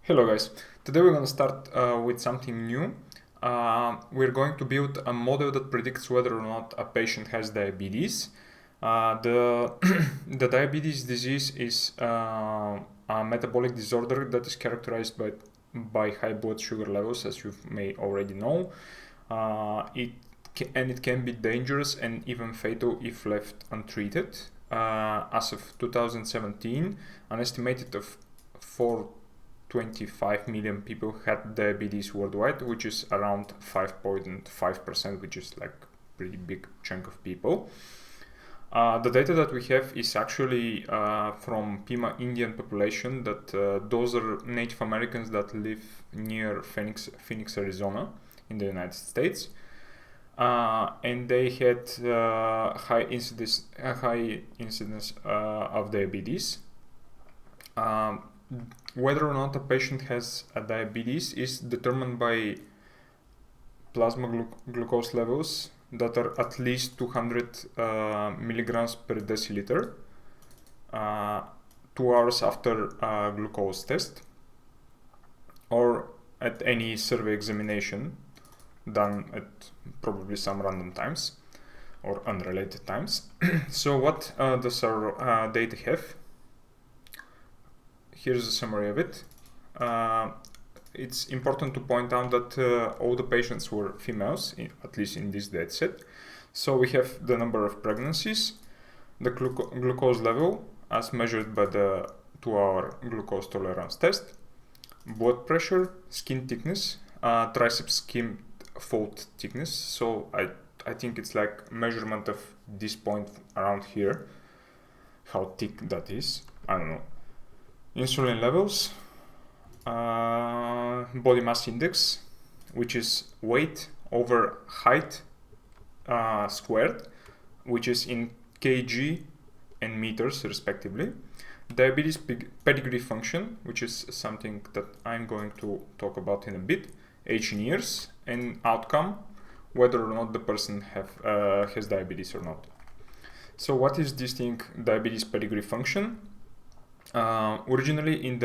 Hello guys, today we're going to start with something new. We're going to build a model that predicts whether or not a patient has diabetes. The, the diabetes disease is a metabolic disorder that is characterized by high blood sugar levels, as you may already know. It can be dangerous and even fatal if left untreated. As of 2017, an estimated of 425 million people had diabetes worldwide, which is around 5.5%, which is like a pretty big chunk of people. The data that we have is actually from Pima Indian population, that those are Native Americans that live near Phoenix, Arizona in the United States. And they had high incidence of diabetes. Whether or not a patient has a diabetes is determined by plasma glucose levels that are at least 200 milligrams per deciliter 2 hours after a glucose test, or at any survey examination done at probably some random times or unrelated times. So what does our data have? Here's a summary of it. It's important to point out that all the patients were females, at least in this dataset. So we have the number of pregnancies, the glucose level as measured by the 2-hour glucose tolerance test, blood pressure, skin thickness, triceps skin fold thickness. So I think it's like measurement of this point around here, how thick that is. I don't know. Insulin levels, body mass index, which is weight over height squared, which is in kg and meters respectively. Diabetes pedigree function, which is something that I'm going to talk about in a bit. Age in years, and outcome, whether or not the person has diabetes or not. So what is this thing, diabetes pedigree function? Originally in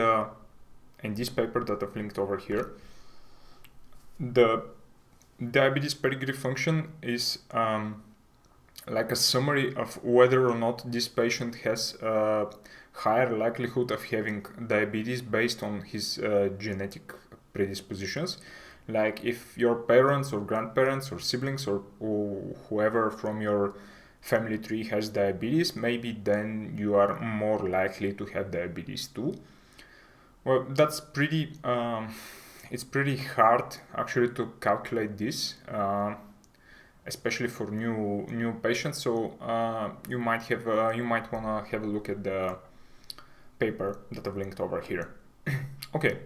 this paper that I've linked over here, the diabetes pedigree function is like a summary of whether or not this patient has a higher likelihood of having diabetes based on his genetic predispositions. Like if your parents or grandparents or siblings or whoever from your family tree has diabetes, maybe then you are more likely to have diabetes too. Well, that's pretty it's pretty hard actually to calculate this, especially for new patients. So you might want to have a look at the paper that I've linked over here. Okay,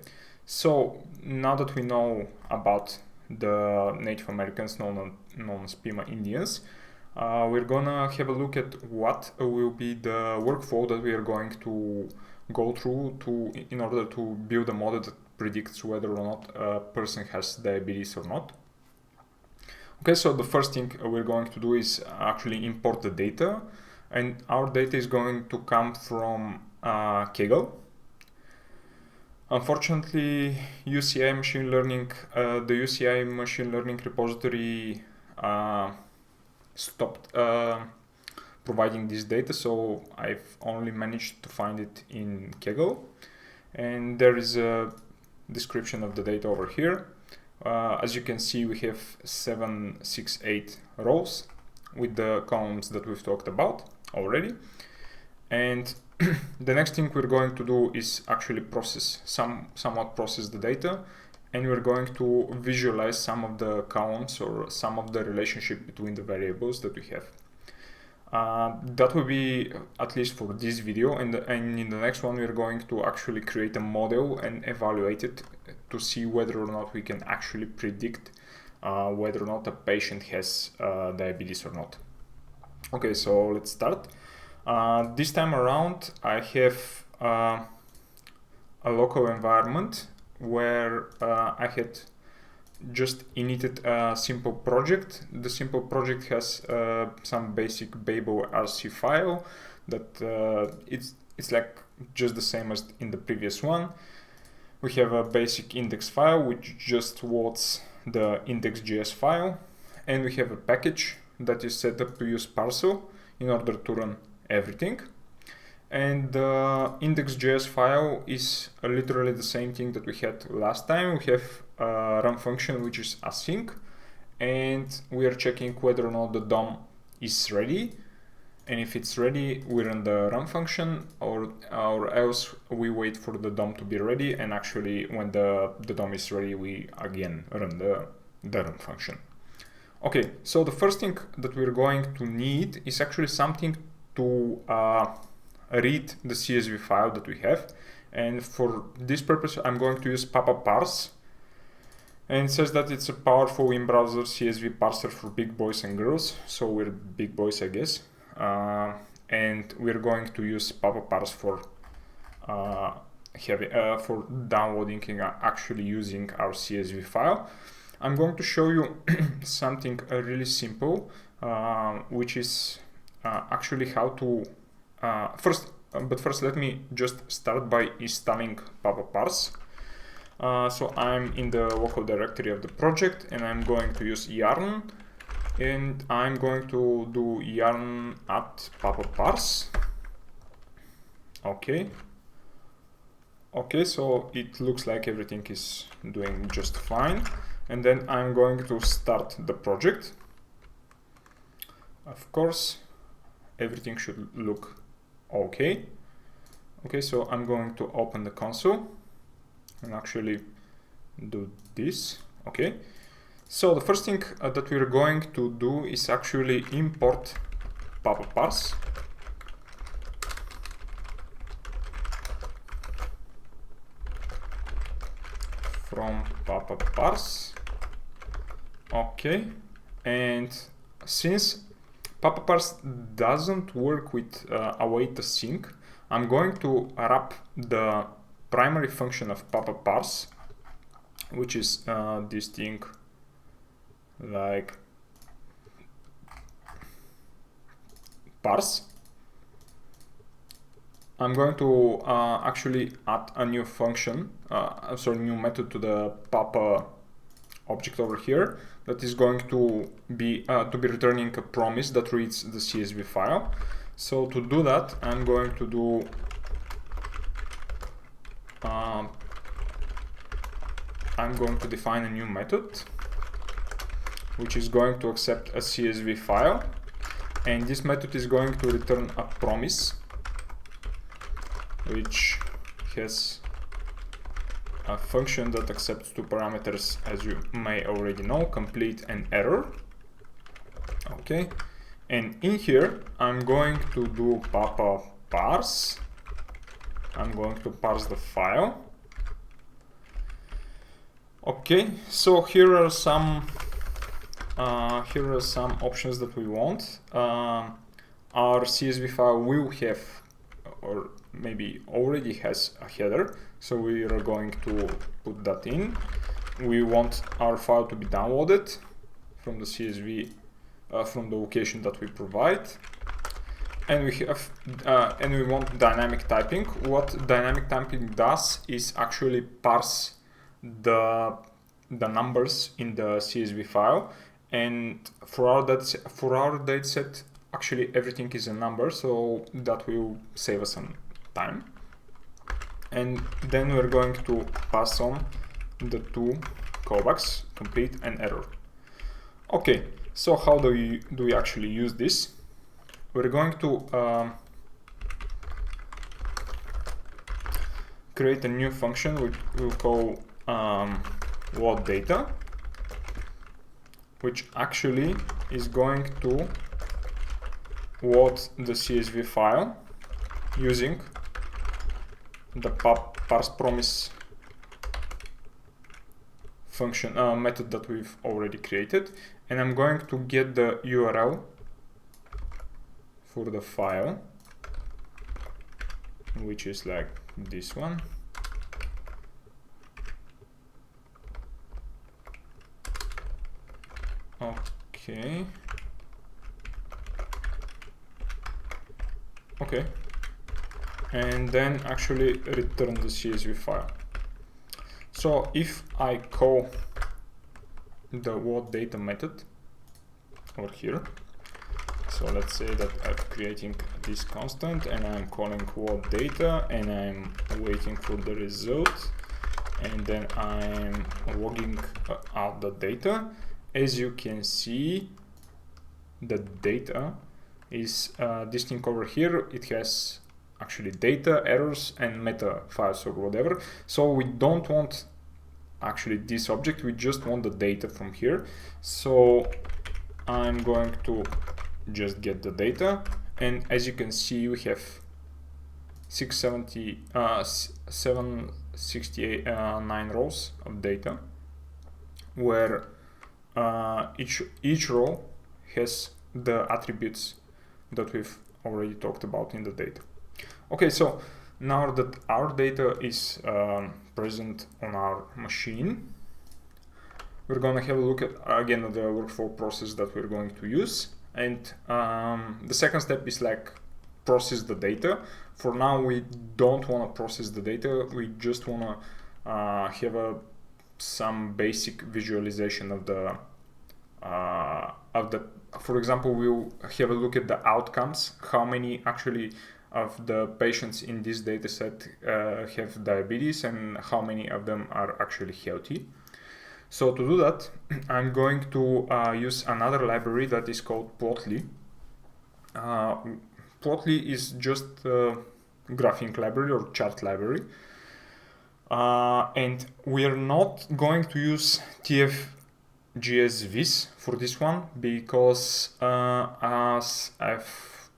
so now that we know about the Native Americans known as Pima Indians, we're gonna have a look at what will be the workflow that we are going to go through in order to build a model that predicts whether or not a person has diabetes or not. Okay, so the first thing we're going to do is actually import the data, and our data is going to come from Kaggle. Unfortunately, the UCI machine learning repository stopped providing this data, so I've only managed to find it in Kaggle, and there is a description of the data over here. As you can see, we have 768 rows with the columns that we've talked about already, and the next thing we're going to do is actually somewhat process the data, and we're going to visualize some of the columns or some of the relationship between the variables that we have. That will be at least for this video, and in the next one we're going to actually create a model and evaluate it to see whether or not we can actually predict whether or not a patient has diabetes or not. Okay, so let's start. This time around I have a local environment where I had just initted a simple project. The simple project has some basic Babel RC file that it's like just the same as in the previous one. We have a basic index file which just loads the index.js file, and we have a package that is set up to use parcel in order to run everything. And the index.js file is literally the same thing that we had last time. We have a run function which is async, and we are checking whether or not the DOM is ready. And if it's ready, we run the run function, or else we wait for the DOM to be ready, and actually when the DOM is ready, we again run the run function. Okay, so the first thing that we're going to need is actually something to read the CSV file that we have. And for this purpose, I'm going to use parse. And it says that it's a powerful in-browser CSV parser for big boys and girls. So we're big boys, I guess. And we're going to use parse for downloading and actually using our CSV file. I'm going to show you something really simple, which is actually how to first let me just start by installing parse. So I'm in the local directory of the project, and I'm going to use yarn. And I'm going to do yarn at parse. Okay, so it looks like everything is doing just fine. And then I'm going to start the project. Of course, everything should look okay. Okay, so I'm going to open the console and actually do this. Okay. So the first thing that we're going to do is actually import parse. From parse. Okay, and since parse doesn't work with await async, I'm going to wrap the primary function of parse, which is this thing like parse. I'm going to actually add a new function, new method to the papa object over here that is going to be returning a promise that reads the CSV file. So to do that, I'm going to do I'm going to define a new method which is going to accept a CSV file, and this method is going to return a promise which has a function that accepts two parameters, as you may already know, complete and error. Okay, and in here I'm going to do parse. I'm going to parse the file. Okay, so here are some options that we want. Our CSV file will have, or maybe already has, a header, so we are going to put that in. We want our file to be downloaded from the CSV, from the location that we provide, and we have and we want dynamic typing. What dynamic typing does is actually parse the numbers in the CSV file, and for our dataset, actually everything is a number, so that will save us some time. And then we're going to pass on the two callbacks, complete and error. Okay, so how do we actually use this? We're going to create a new function which we'll call load data, which actually is going to load the CSV file using the parse promise function method that we've already created, and I'm going to get the URL for the file, which is like this one. Okay. Okay. And then actually return the CSV file. So if I call the what data method over here, so let's say that I'm creating this constant and I'm calling what data and I'm waiting for the result, and then I'm logging out the data. As you can see, the data is this thing over here. It has actually data, errors, and meta files or whatever. So we don't want actually this object, we just want the data from here. So I'm going to just get the data, and as you can see, we have 769 rows of data, where each row has the attributes that we've already talked about in the data. Okay, so now that our data is present on our machine, we're gonna have a look at again the workflow process that we're going to use. And the second step is like process the data. For now, we don't want to process the data. We just want to have some basic visualization of the for example, we'll have a look at the outcomes, how many actually of the patients in this data set have diabetes and how many of them are actually healthy. So to do that, I'm going to use another library that is called Plotly. Plotly is just a graphing library or chart library. And we are not going to use TF.js viz for this one, because as I've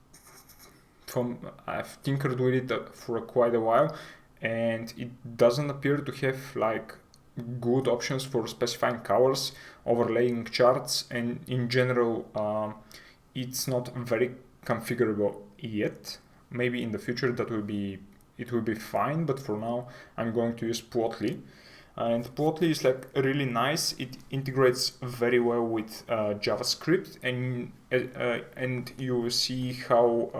tinkered with it for quite a while, and it doesn't appear to have like good options for specifying colors, overlaying charts, and in general it's not very configurable yet. Maybe in the future it will be fine, but for now I'm going to use Plotly. And Plotly is like really nice. It integrates very well with JavaScript, and you will see how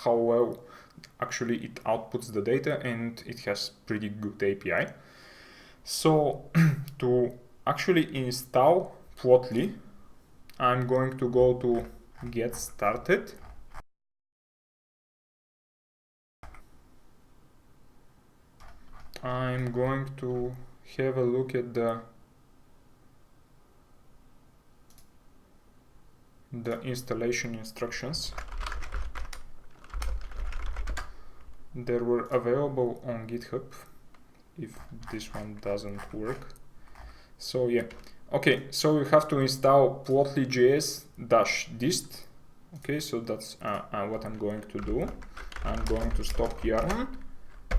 well actually it outputs the data, and it has pretty good API. So to actually install Plotly, I'm going to go to Get Started. I'm going to have a look at the installation instructions. They were available on GitHub, if this one doesn't work. So yeah, okay, so we have to install Plotly.js -dist. Okay, so that's what I'm going to do. I'm going to stop yarn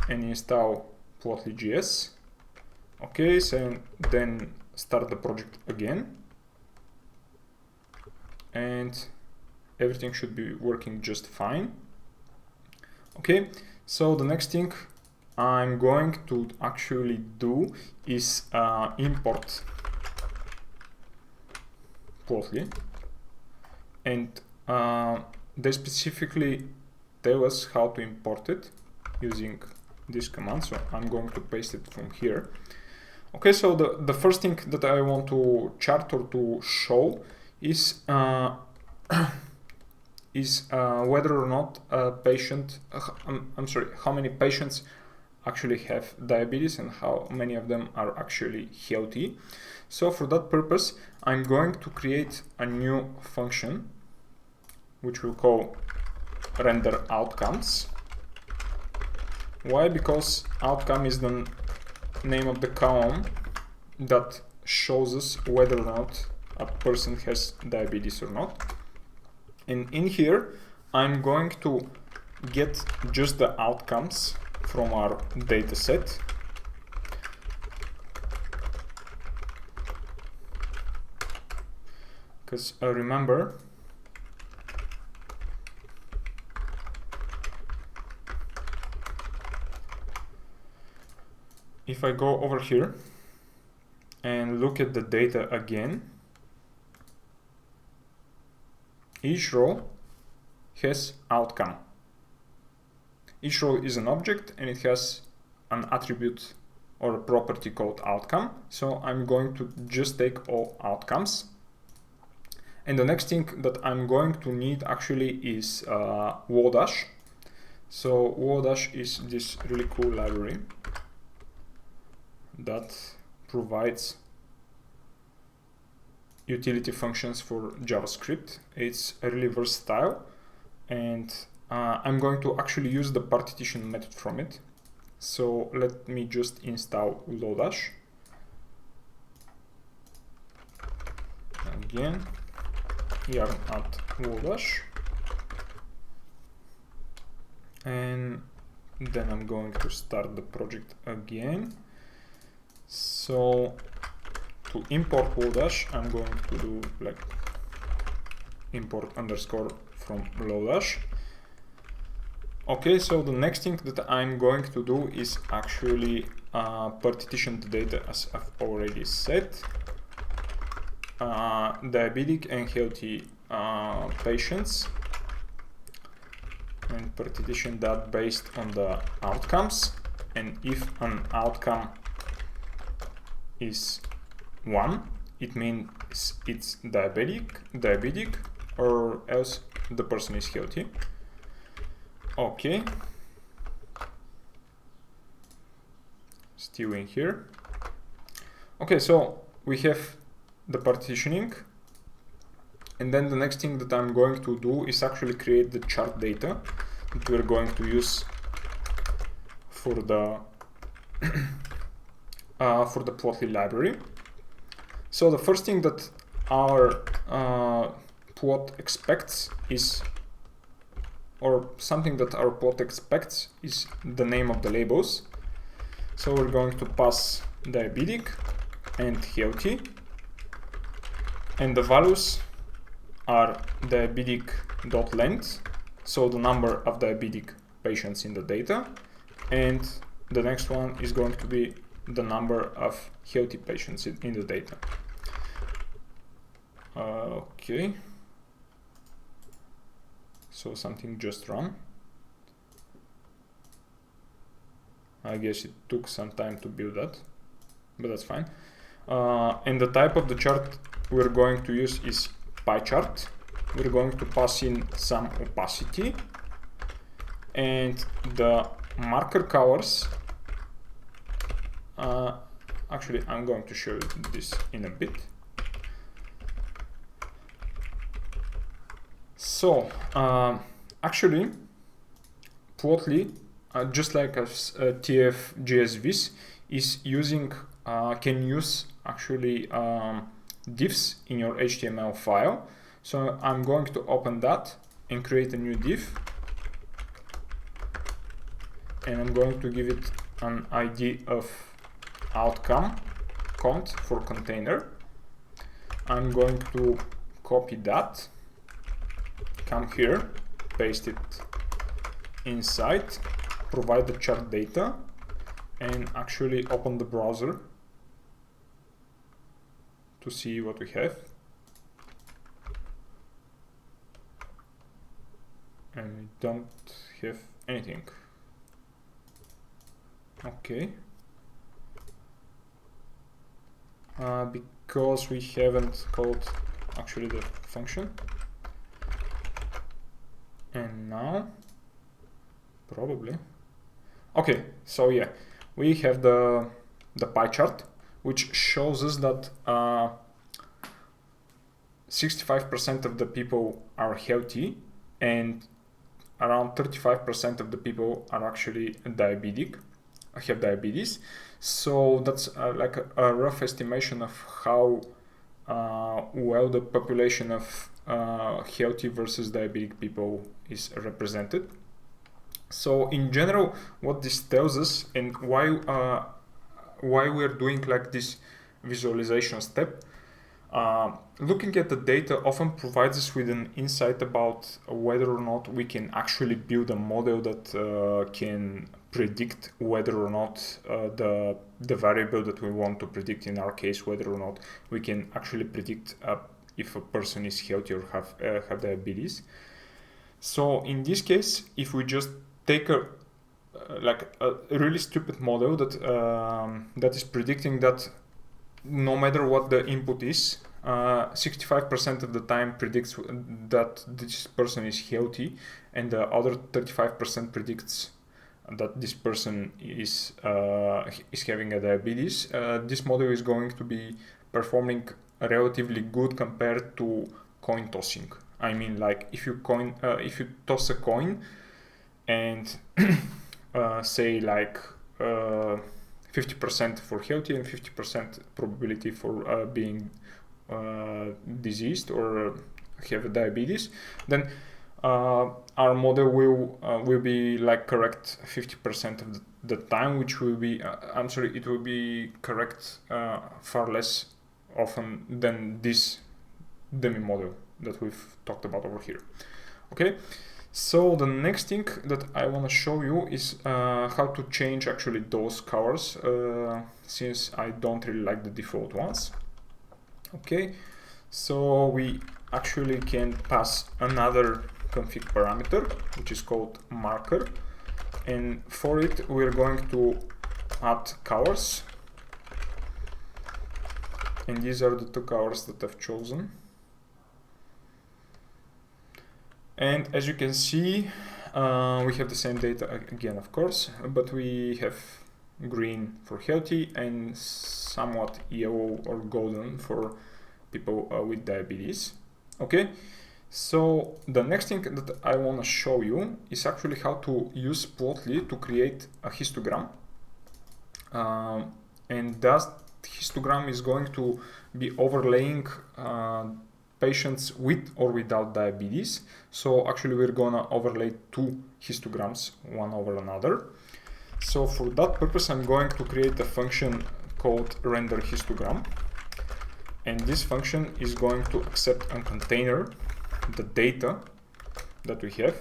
and install Plotly.js. Okay, so then start the project again, and everything should be working just fine. Okay, so the next thing I'm going to actually do is import Plotly, and they specifically tell us how to import it using this command, so I'm going to paste it from here. Okay, so the first thing that I want to chart or to show is whether or not a patient, how many patients actually have diabetes and how many of them are actually healthy. So for that purpose, I'm going to create a new function which we'll call render outcomes. Why? Because outcome is the name of the column that shows us whether or not a person has diabetes or not. And in here, I'm going to get just the outcomes from our data set. Because remember, if I go over here and look at the data again, each row has outcome. Each row is an object and it has an attribute or a property called outcome. So I'm going to just take all outcomes. And the next thing that I'm going to need actually is Wodash. So Wodash is this really cool library that provides utility functions for JavaScript. It's really versatile, and I'm going to actually use the partition method from it. So let me just install Lodash. Again, yarn add Lodash. And then I'm going to start the project again. So to import Lodash, I'm going to do like import underscore from Lodash. Okay, so the next thing that I'm going to do is actually partition the data, as I've already said. Diabetic and healthy patients, and partition that based on the outcomes. And if an outcome is 1, it means it's diabetic, or else the person is healthy. Okay, still in here. Okay, so we have the partitioning, and then the next thing that I'm going to do is actually create the chart data that we're going to use for the Plotly library. So the first thing that our plot expects is, or something that our plot expects is the name of the labels. So we're going to pass diabetic and healthy, and the values are diabetic.length, so the number of diabetic patients in the data, and the next one is going to be the number of healthy patients in the data. Okay, so something just ran. I guess it took some time to build that, but that's fine. And the type of the chart we're going to use is pie chart. We're going to pass in some opacity, and the marker colors, actually I'm going to show you this in a bit. So actually Plotly, just like as TF.js is using can use actually divs in your HTML file. So I'm going to open that and create a new div, and I'm going to give it an ID of outcome cont for container. I'm going to copy that, come here, paste it inside, provide the chart data, and actually open the browser to see what we have. And we don't have anything. Okay. Because we haven't called actually the function. And now, probably. Okay, so yeah, we have the pie chart, which shows us that 65% of the people are healthy, and around 35% of the people are actually diabetic, have diabetes. So that's like a rough estimation of how well the population of healthy versus diabetic people is represented. So in general, what this tells us, and why we're doing like this visualization step, looking at the data often provides us with an insight about whether or not we can actually build a model that can predict whether or not the variable that we want to predict, in our case, whether or not we can actually predict if a person is healthy or have diabetes. So in this case, if we just take like a really stupid model that that is predicting that no matter what the input is, 65% of the time predicts that this person is healthy, and the other 35% predicts that this person is having a diabetes. This model is going to be performing relatively good compared to coin tossing. I mean, like if you toss a coin and say like 50% for healthy and 50% probability for being diseased or have a diabetes, then our model will be like correct 50% of the time, which will be it will be correct far less often than this demi model that we've talked about over here. Okay, so the next thing that I want to show you is how to change actually those colors, since I don't really like the default ones. Okay, so we actually can pass another config parameter, which is called marker, and for it we're going to add colors, and these are the two colors that I've chosen. And as you can see, we have the same data again, of course, but we have green for healthy and somewhat yellow or golden for people with diabetes. Okay, so the next thing that I want to show you is actually how to use Plotly to create a histogram, and that histogram is going to be overlaying patients with or without diabetes. So actually we're gonna overlay two histograms one over another. So for that purpose I'm going to create a function called render histogram, and this function is going to accept a container the data that we have,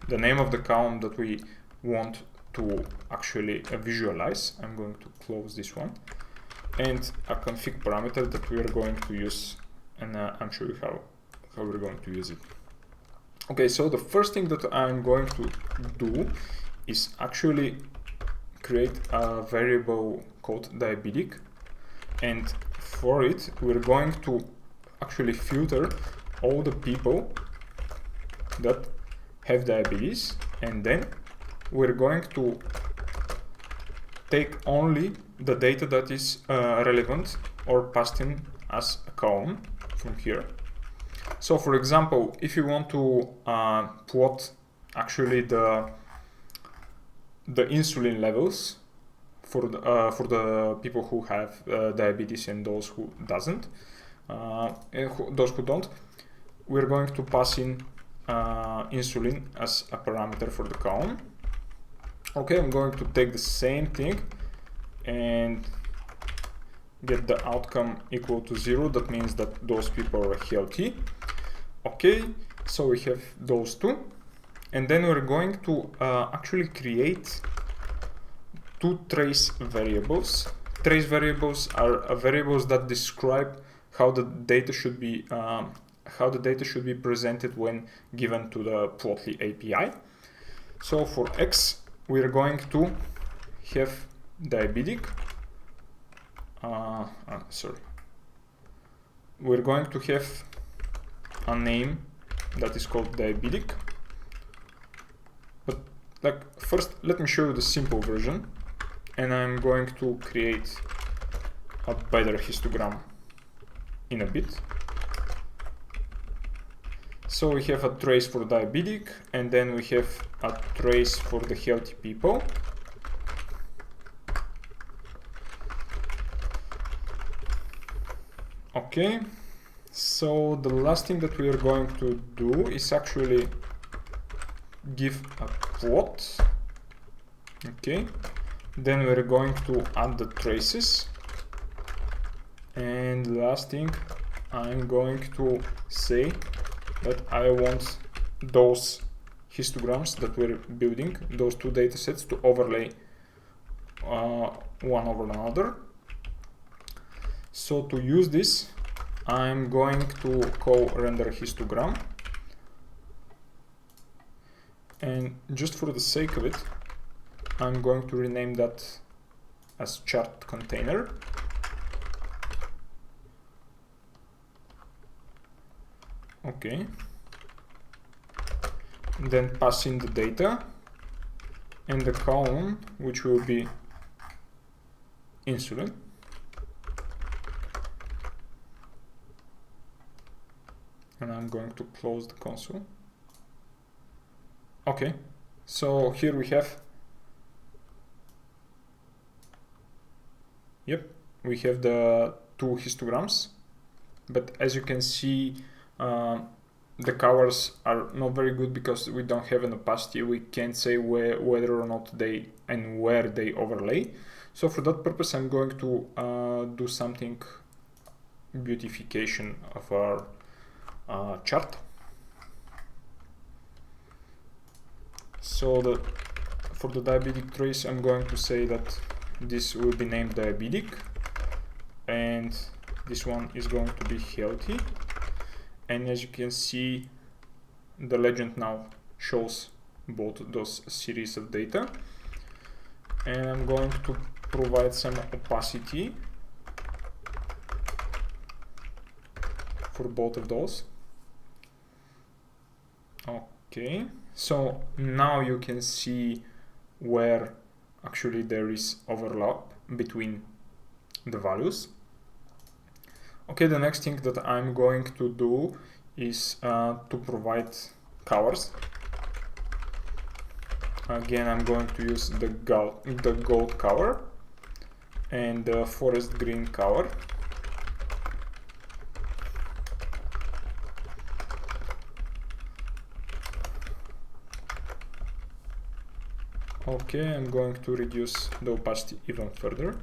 the name of the column that we want to actually visualize. I'm going to close this one, and a config parameter that we are going to use, and I'm sure you how we're going to use it. Okay, so the first thing that I'm going to do is actually create a variable called diabetic, and for it we're going to actually filter all the people that have diabetes, and then we're going to take only the data that is relevant or passed in as a column from here. So for example, if you want to plot actually the insulin levels for the people who have diabetes and those who doesn't, those who don't, we're going to pass in insulin as a parameter for the column. Okay, I'm going to take the same thing and get the outcome equal to 0. That means that those people are healthy. Okay, so we have those two, and then we're going to actually create two trace variables. Trace variables are variables that describe how the data should be presented when given to the Plotly API. So for X, we're going to have diabetic. We're going to have a name that is called diabetic. But like first, let me show you the simple version, and I'm going to create a better histogram in a bit. So we have a trace for diabetic, and then we have a trace for the healthy people. Okay, so the last thing that we are going to do is actually give a plot. Okay, then we're going to add the traces, and the last thing I'm going to say that I want those histograms that we're building, those two datasets, to overlay one over another. So to use this, I'm going to call render histogram, and just for the sake of it, I'm going to rename that as chart container. Okay. Then pass in the data and the column, which will be insulin. And I'm going to close the console. Okay, so here we have, we have the two histograms, but as you can see, the colors are not very good because we don't have an opacity. We can't say whether or not they and where they overlay. So for that purpose, I'm going to do something beautification of our chart. So for the diabetic trace, I'm going to say that this will be named diabetic, and this one is going to be healthy. And as you can see, the legend now shows both those series of data. And I'm going to provide some opacity for both of those. Okay, so now you can see where actually there is overlap between the values. Okay, the next thing that I'm going to do is to provide colors. Again, I'm going to use the gold color and the forest green color. Okay, I'm going to reduce the opacity even further.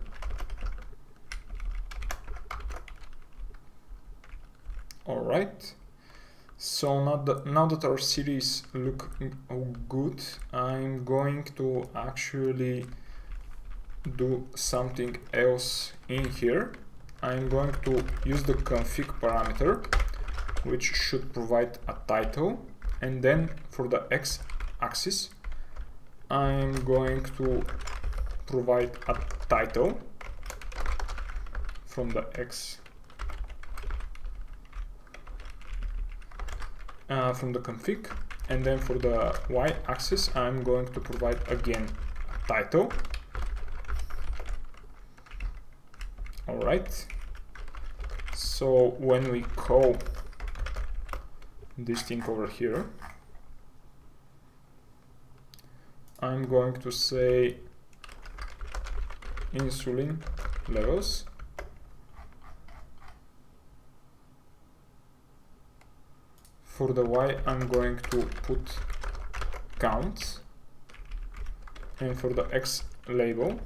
Alright, so now that our series look good, I'm going to actually do something else in here. I'm going to use the config parameter, which should provide a title, and then for the x-axis, I'm going to provide a title from the from the config, and then for the y-axis I'm going to provide again a title. Alright, so when we call this thing over here, I'm going to say insulin levels. For the y, I'm going to put count, and for the x label,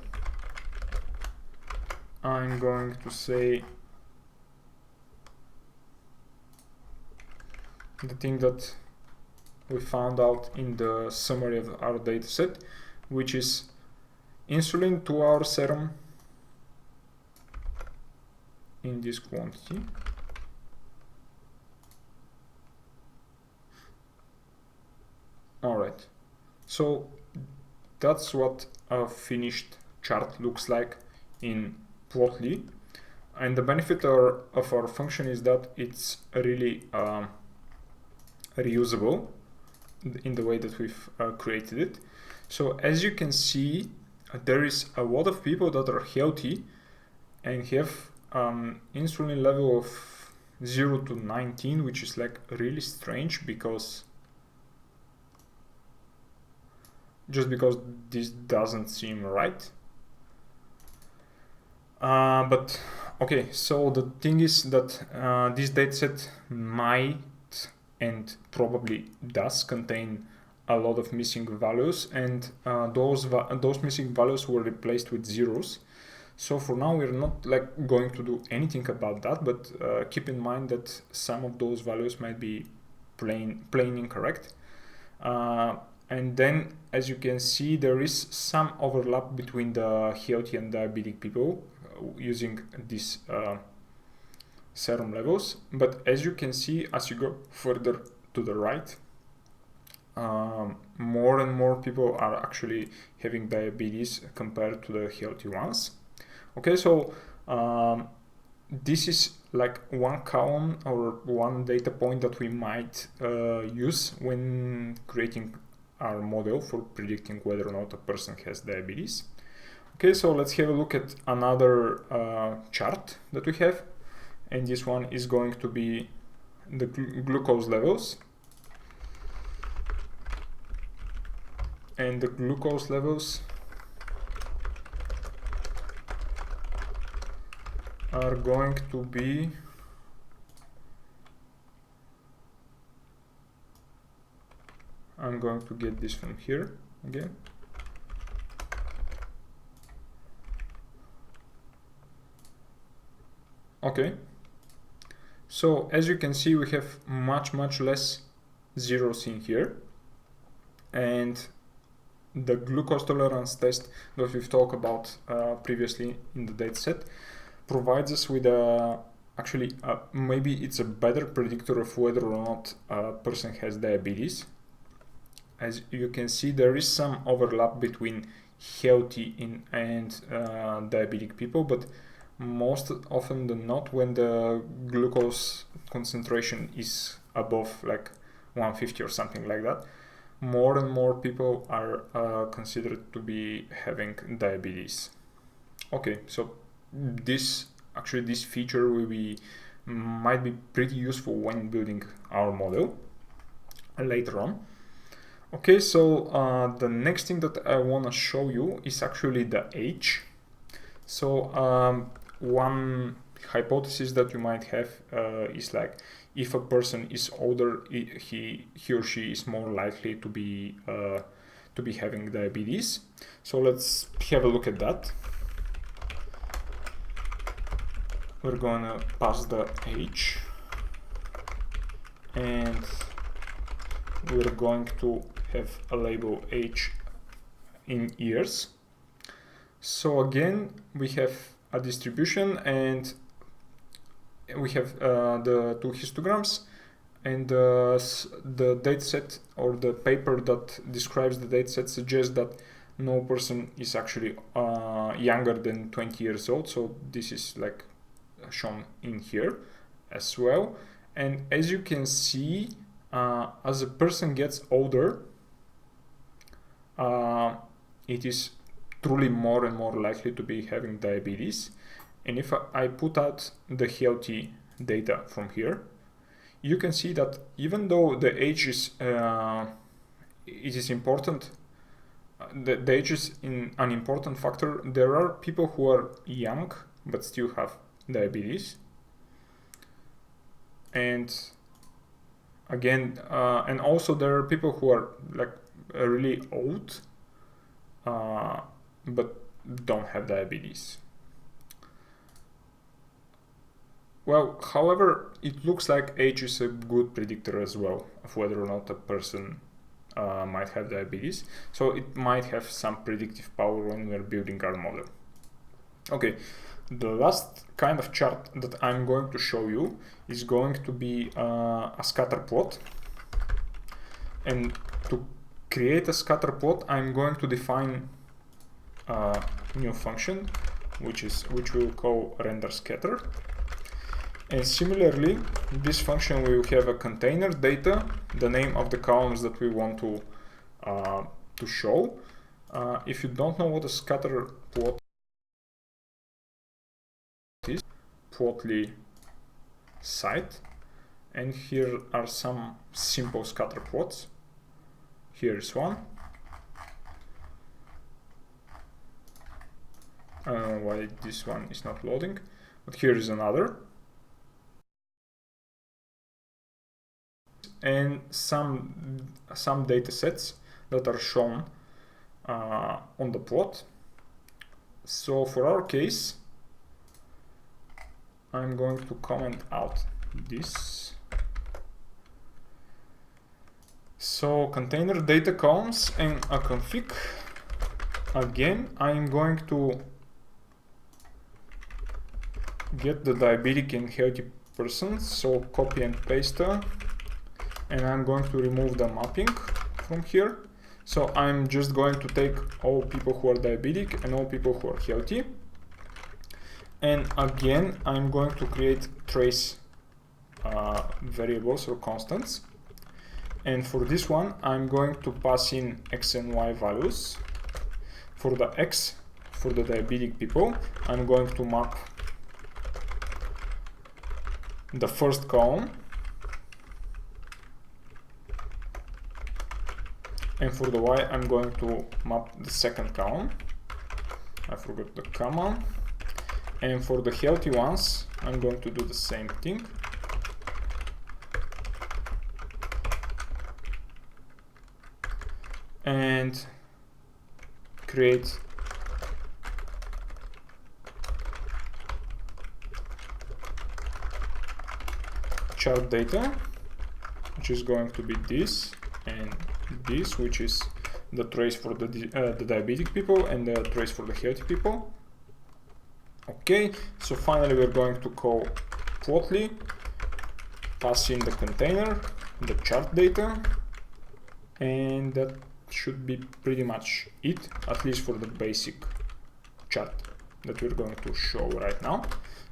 I'm going to say the thing that we found out in the summary of our dataset, which is insulin to our serum in this quantity. Alright, so that's what a finished chart looks like in Plotly, and the benefit of our function is that it's really reusable in the way that we've created it. So as you can see, there is a lot of people that are healthy and have insulin level of 0 to 19, which is like really strange because this doesn't seem right. But okay, so the thing is that this dataset might and probably does contain a lot of missing values, and those missing values were replaced with zeros. So for now we're not like going to do anything about that, but keep in mind that some of those values might be plain incorrect. And then, as you can see, there is some overlap between the healthy and diabetic people using these serum levels. But as you can see, as you go further to the right, more and more people are actually having diabetes compared to the healthy ones. Okay, so this is like one column or one data point that we might use when creating our model for predicting whether or not a person has diabetes. Okay, so let's have a look at another chart that we have, and this one is going to be the glucose levels. And the glucose levels are going to be I'm going to get this from here again. Okay, so as you can see, we have much less zeros in here, and the glucose tolerance test that we've talked about previously in the dataset provides us with maybe it's a better predictor of whether or not a person has diabetes. As you can see, there is some overlap between healthy and diabetic people, but most often than not, when the glucose concentration is above like 150 or something like that, more and more people are considered to be having diabetes. Okay, so this feature might be pretty useful when building our model later on. Okay, so the next thing that I want to show you is actually the age. So one hypothesis that you might have is like, if a person is older, he or she is more likely to be having diabetes. So let's have a look at that. We're gonna pass the age, and we're going to have a label age in years. So again, we have a distribution, and we have the two histograms, and the dataset or the paper that describes the dataset suggests that no person is actually younger than 20 years old. So this is like shown in here as well. And as you can see, as a person gets older, it is truly more and more likely to be having diabetes. And if I put out the healthy data from here, you can see that even though the age is it is important, the age is an important factor, there are people who are young but still have diabetes. And again, and also there are people who are like really old but don't have diabetes. Well, however, it looks like age is a good predictor as well of whether or not a person might have diabetes. So it might have some predictive power when we're building our model. Okay, the last kind of chart that I'm going to show you is going to be a scatter plot. And to create a scatter plot, I'm going to define a new function, which we'll call render scatter. And similarly, this function will have a container data, the name of the columns that we want to show. If you don't know what a scatter plot is, Plotly site, and here are some simple scatter plots. Here is one. I don't know why this one is not loading, but here is another. And some data sets that are shown on the plot. So for our case, I'm going to comment out this. So container data columns and a config. Again, I'm going to get the diabetic and healthy persons. So copy and paste, and I'm going to remove the mapping from here. So I'm just going to take all people who are diabetic and all people who are healthy. And again, I'm going to create trace variables or constants. And for this one, I'm going to pass in x and y values. For the x, for the diabetic people, I'm going to map the first column. And for the y, I'm going to map the second column. I forgot the comma. And for the healthy ones, I'm going to do the same thing. And create chart data, which is going to be this and this, which is the trace for the diabetic people and the trace for the healthy people. Okay, so finally we're going to call Plotly, pass in the container, the chart data, and that should be pretty much it, at least for the basic chart that we're going to show right now.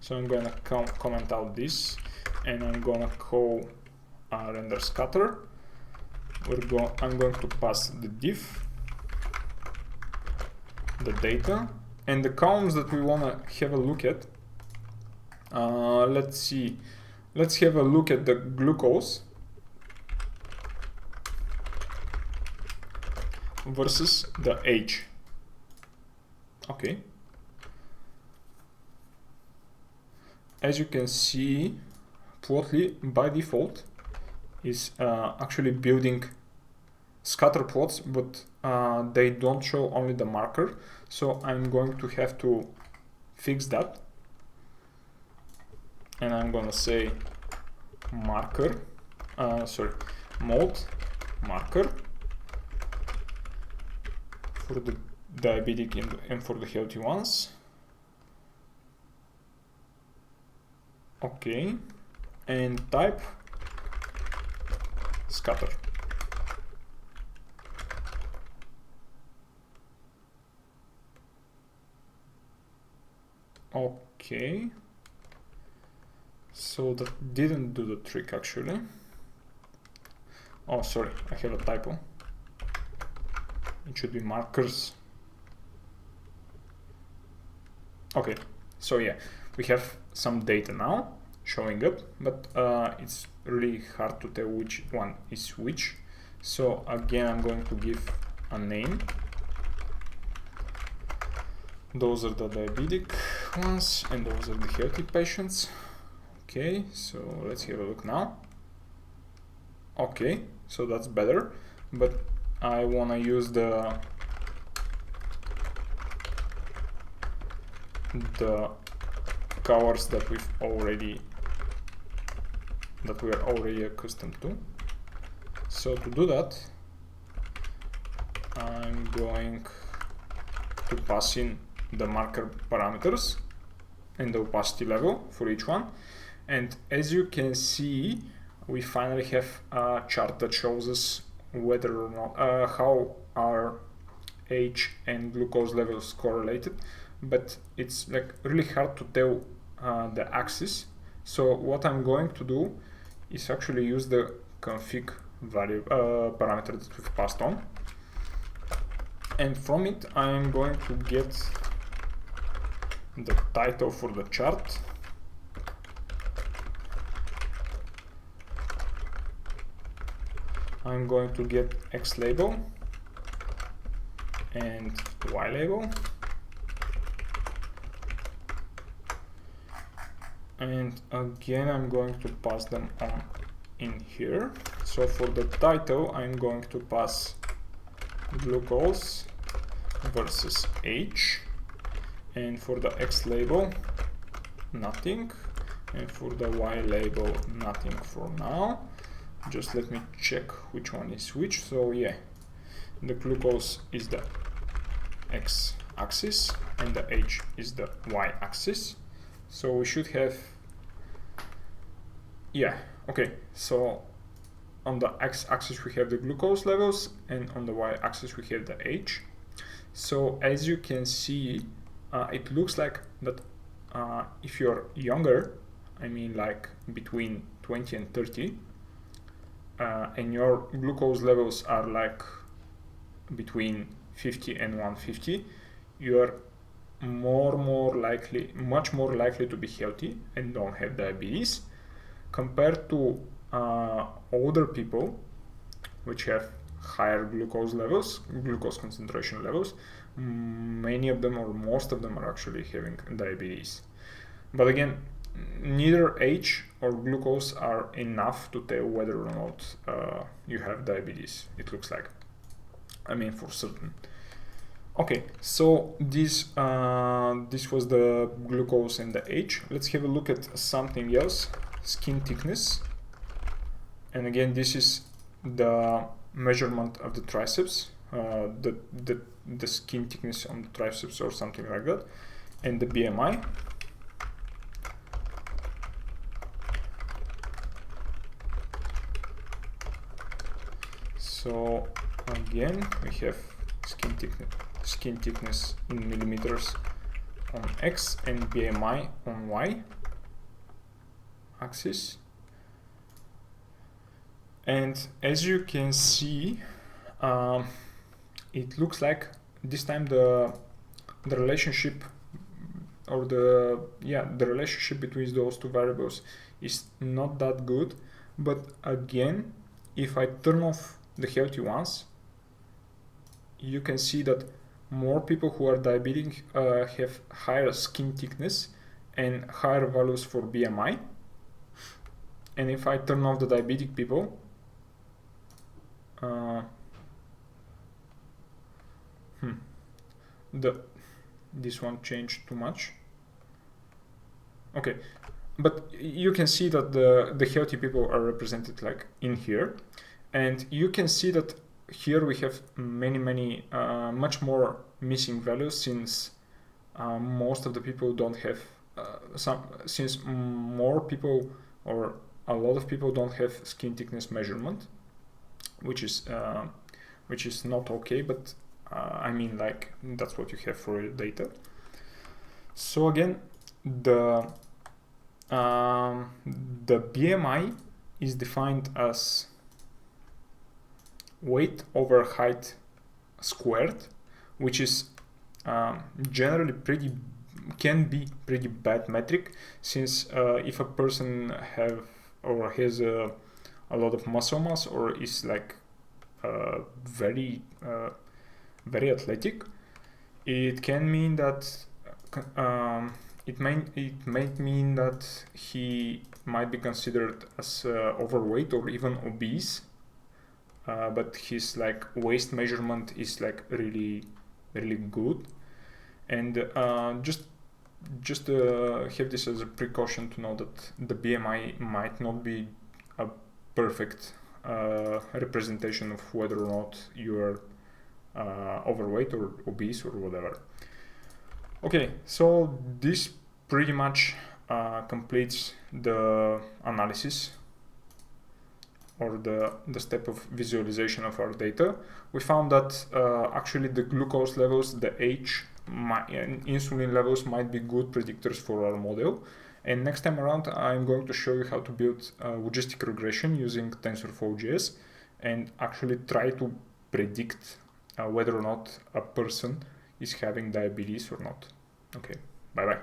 So I'm going to comment out this, and I'm going to call render scatter. I'm going to pass the diff, the data, and the columns that we want to have a look at. Let's see. Let's have a look at the glucose versus the age. Okay. As you can see, Plotly by default is actually building scatter plots, but they don't show only the marker. So I'm going to have to fix that. And I'm gonna say marker, mode marker for the diabetic and for the healthy ones. Okay, and type scatter. Okay, so that didn't do the trick actually. Oh, sorry, I have a typo. It should be markers. Okay, so yeah, we have some data now showing up, but it's really hard to tell which one is which. So again, I'm going to give a name. Those are the diabetic ones and those are the healthy patients. Okay, so let's have a look now. Okay, so that's better, but I want to use the colors that we are already accustomed to. So to do that, I'm going to pass in the marker parameters and the opacity level for each one. And as you can see, we finally have a chart that shows us whether or not how our age and glucose levels correlated, but it's like really hard to tell the axis. So what I'm going to do is actually use the config value parameter that we've passed on, and from it I'm going to get the title for the chart, I'm going to get X label and Y label, and again I'm going to pass them on in here. So for the title I'm going to pass glucose versus age, and for the X label nothing, and for the Y label nothing for now. Just let me check which one is which. So yeah, the glucose is the X axis and the age is the Y axis. So we should have, yeah, okay, so on the x-axis we have the glucose levels, and on the y-axis we have the age. So as you can see, it looks like that if you're younger, I mean like between 20 and 30, and your glucose levels are like between 50 and 150, you're much more likely to be healthy and don't have diabetes, compared to older people which have higher glucose levels, glucose concentration levels. Many of them, or most of them, are actually having diabetes. But again, neither age or glucose are enough to tell whether or not you have diabetes, it looks like. I mean, for certain. Okay, so this was the glucose and the age. Let's have a look at something else, skin thickness. And again, this is the measurement of the triceps, the skin thickness on the triceps or something like that, and the BMI. So again, we have skin thickness in millimeters on X and BMI on Y axis. And as you can see, it looks like this time the relationship, or the relationship between those two variables is not that good. But again, if I turn off the healthy ones, you can see that more people who are diabetic have higher skin thickness and higher values for BMI. And if I turn off the diabetic people, this one changed too much. Okay, but you can see that the healthy people are represented like in here, and you can see that here we have many much more missing values, since most of the people don't have since more people, or a lot of people, don't have skin thickness measurement, which is not okay, but I mean, like, that's what you have for your data. So again, the BMI is defined as weight over height squared, which is generally can be pretty bad metric, since if a person has a lot of muscle mass, or is like very athletic, it can mean that it might mean that he might be considered as overweight or even obese, but his like waist measurement is like really good. And just have this as a precaution to know that the BMI might not be a perfect representation of whether or not you are overweight or obese or whatever. Okay, so this pretty much completes the analysis, or the step of visualization of our data. We found that actually the glucose levels, the age, and insulin levels might be good predictors for our model. And next time around, I'm going to show you how to build logistic regression using TensorFlow.js and actually try to predict whether or not a person is having diabetes or not. Okay, bye-bye.